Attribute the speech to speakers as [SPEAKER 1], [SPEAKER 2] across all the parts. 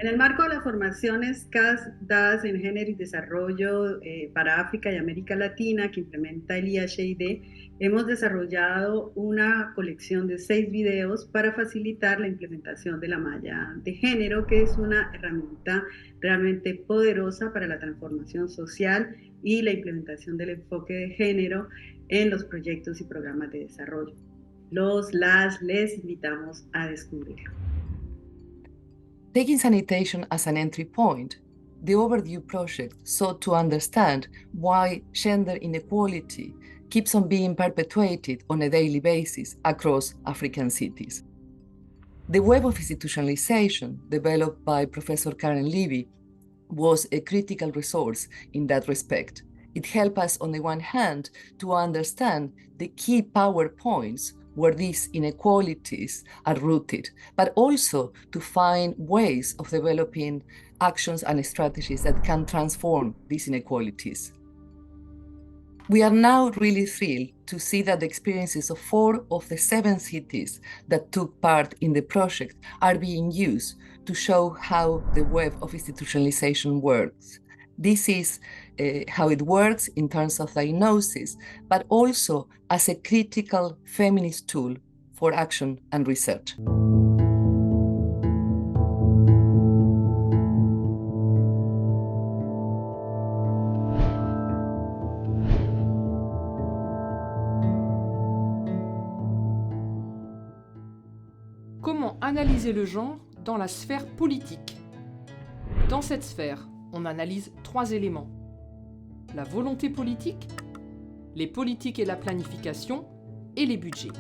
[SPEAKER 1] En el marco de las formaciones CAS dadas en género y desarrollo para África y América Latina que implementa el IHID, hemos desarrollado una colección de 6 videos para facilitar la implementación de la malla de género, que es una herramienta realmente poderosa para la transformación social y la implementación del enfoque de género en los proyectos y programas de desarrollo. Les invitamos a descubrirlo.
[SPEAKER 2] Taking sanitation as an entry point, the Overdue project sought to understand why gender inequality keeps on being perpetuated on a daily basis across African cities. The web of institutionalization, developed by Professor Karen Levy, was a critical resource in that respect. It helped us, on the one hand, to understand the key power points where these inequalities are rooted, but also to find ways of developing actions and strategies that can transform these inequalities. We are now really thrilled to see that the experiences of 4 of the 7 cities that took part in the project are being used to show how the web of institutionalization works. This is how it works in terms of diagnosis, but also as a critical feminist tool for action and research.
[SPEAKER 3] Comment analyser le genre dans la sphère politique? Dans cette sphère, on analyse 3 éléments. La volonté politique, les politiques et la planification, et les budgets.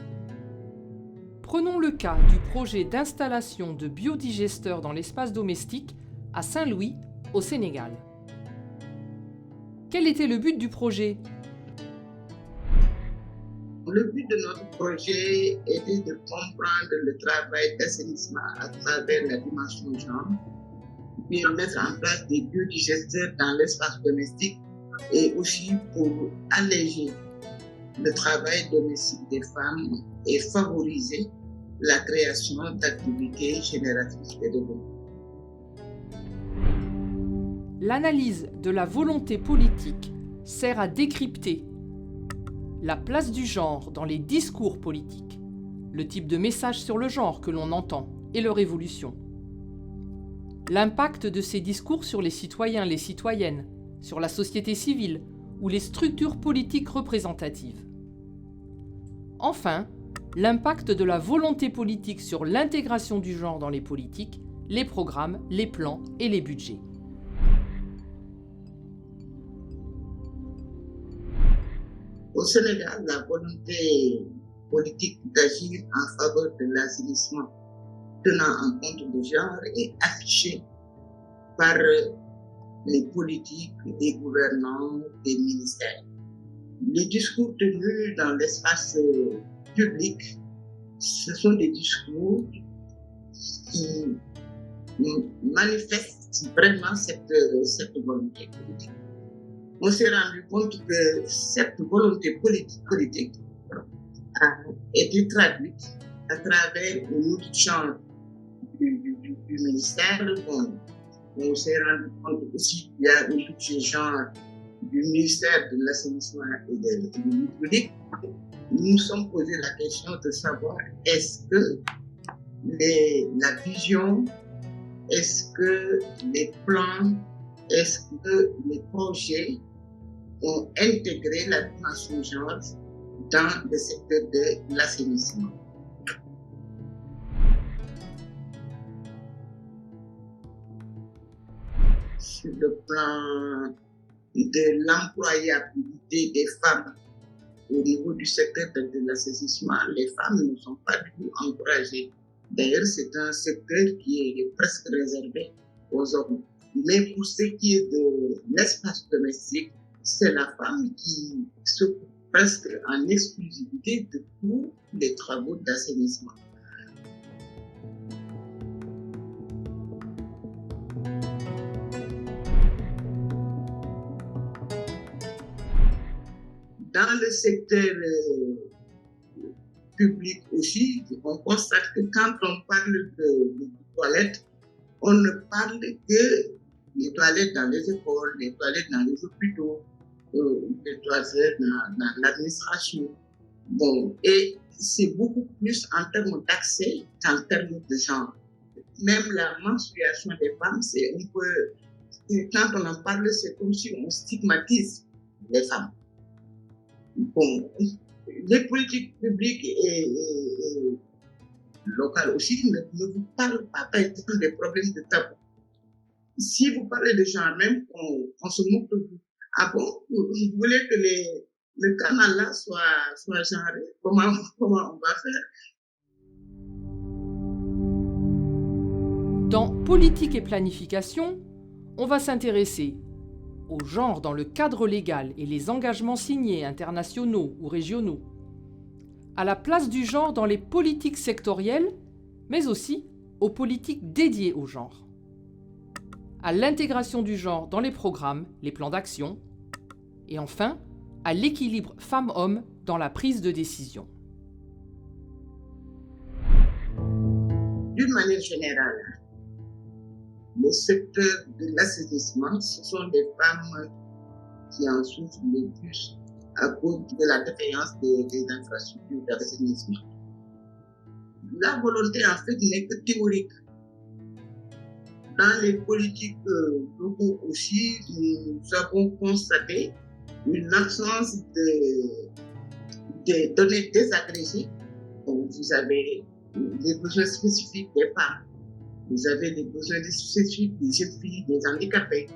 [SPEAKER 3] Prenons le cas du projet d'installation de biodigesteurs dans l'espace domestique à Saint-Louis, au Sénégal. Quel était le but du projet?
[SPEAKER 4] Le but de notre projet était de comprendre le travail d'assainissement à travers la dimension genre, puis mettre en place des biodigesteurs dans l'espace domestique et aussi pour alléger le travail domestique des femmes et favoriser la création d'activités génératrices de revenus.
[SPEAKER 3] L'analyse de la volonté politique sert à décrypter la place du genre dans les discours politiques, le type de message sur le genre que l'on entend et leur évolution. L'impact de ces discours sur les citoyens, les citoyennes, sur la société civile ou les structures politiques représentatives. Enfin, l'impact de la volonté politique sur l'intégration du genre dans les politiques, les programmes, les plans et les budgets.
[SPEAKER 4] Au Sénégal, la volonté politique d'agir en faveur de l'assainissement tenant en compte du genre est affichée par les politiques des gouvernants, des ministères. Les discours tenus dans l'espace public, ce sont des discours qui manifestent vraiment cette volonté politique. On s'est rendu compte que cette volonté politique a été traduite à travers un autre champ du ministère. Bon, on s'est rendu compte aussi qu'il y a un autre genre du ministère de l'assainissement et de l'hydraulique. Nous nous sommes posé la question de savoir est-ce que la vision, est-ce que les plans, est-ce que les projets ont intégré la dimension genre dans le secteur de l'assainissement. Sur le plan de l'employabilité des femmes au niveau du secteur de l'assainissement, les femmes ne sont pas du tout encouragées. D'ailleurs, c'est un secteur qui est presque réservé aux hommes. Mais pour ce qui est de l'espace domestique, c'est la femme qui s'occupe presque en exclusivité de tous les travaux d'assainissement. Dans le secteur public aussi, on constate que quand on parle de toilettes, on ne parle que des toilettes dans les écoles, des toilettes dans les hôpitaux, des toilettes dans l'administration. Bon, et c'est beaucoup plus en termes d'accès qu'en termes de genre. Même la menstruation des femmes, c'est un peu, quand on en parle, c'est comme si on stigmatise les femmes. Bon, les politiques publiques et locales aussi ne vous parlent pas, par exemple, des problèmes de tabou. Si vous parlez de genre, même on se moque de vous. Ah bon, vous voulez que le canal là soit genré? Comment on va faire?
[SPEAKER 3] Dans Politique et planification, on va s'intéresser au genre dans le cadre légal et les engagements signés internationaux ou régionaux, à la place du genre dans les politiques sectorielles, mais aussi aux politiques dédiées au genre, à l'intégration du genre dans les programmes, les plans d'action, et enfin, à l'équilibre femmes-hommes dans la prise de décision.
[SPEAKER 4] D'une manière générale, le secteur de l'assainissement, ce sont des femmes qui en souffrent le plus à cause de la défaillance des infrastructures d'assainissement. La volonté, en fait, n'est que théorique. Dans les politiques locaux aussi, nous avons constaté une absence de données désagrégées. Donc, vous avez les besoins spécifiques des femmes, vous avez les besoins spécifiques des jeunes filles, des handicapés,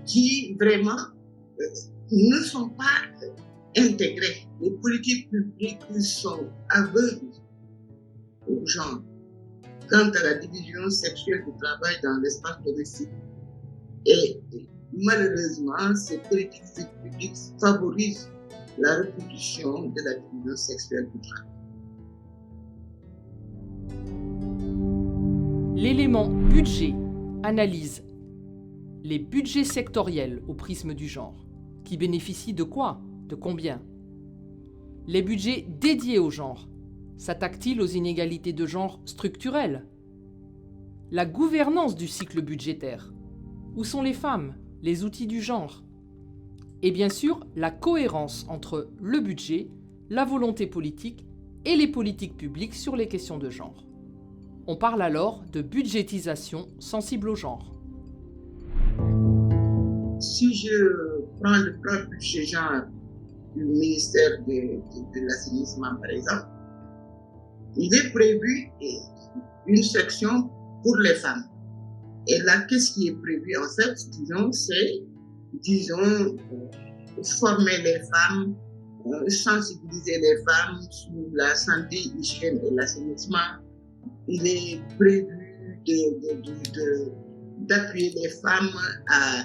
[SPEAKER 4] qui vraiment ne sont pas intégrés. Les politiques publiques sont aveugles aux gens quant à la division sexuelle du travail dans l'espace domestique. Et malheureusement, ces politiques publiques favorisent la reproduction de la division sexuelle du travail.
[SPEAKER 3] L'élément budget analyse les budgets sectoriels au prisme du genre. Qui bénéficient de quoi? De combien? Les budgets dédiés au genre s'attaquent-ils aux inégalités de genre structurelles? La gouvernance du cycle budgétaire. Où sont les femmes, les outils du genre? Et bien sûr, la cohérence entre le budget, la volonté politique et les politiques publiques sur les questions de genre. On parle alors de budgétisation sensible au genre.
[SPEAKER 4] Si je prends le plan budget genre du ministère de l'assainissement, par exemple, il est prévu une section pour les femmes. Et là, qu'est-ce qui est prévu en fait, c'est, former les femmes, sensibiliser les femmes sur la santé, l'hygiène et l'assainissement. Il est prévu d'appuyer les femmes à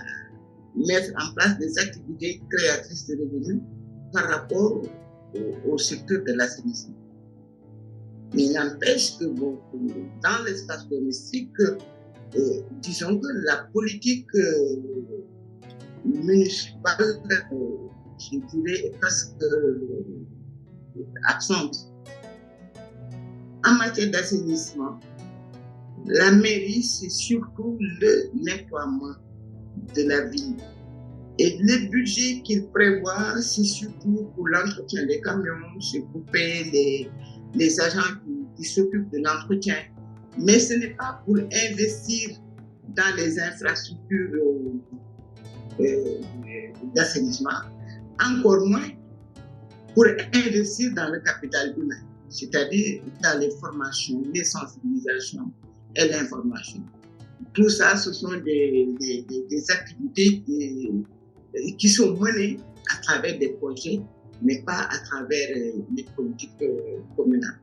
[SPEAKER 4] mettre en place des activités créatrices de revenus par rapport au secteur de l'assainissement. Mais il n'empêche que dans l'espace domestique, disons que la politique municipale, je dirais, est presque absente. En matière d'assainissement, la mairie, c'est surtout le nettoiement de la ville. Et le budget qu'il prévoit, c'est surtout pour l'entretien des camions, c'est pour payer les agents qui s'occupent de l'entretien. Mais ce n'est pas pour investir dans les infrastructures d'assainissement, encore moins pour investir dans le capital humain, c'est-à-dire dans les formations, les sensibilisations et l'information. Tout ça, ce sont des activités qui sont menées à travers des projets, mais pas à travers les politiques communales.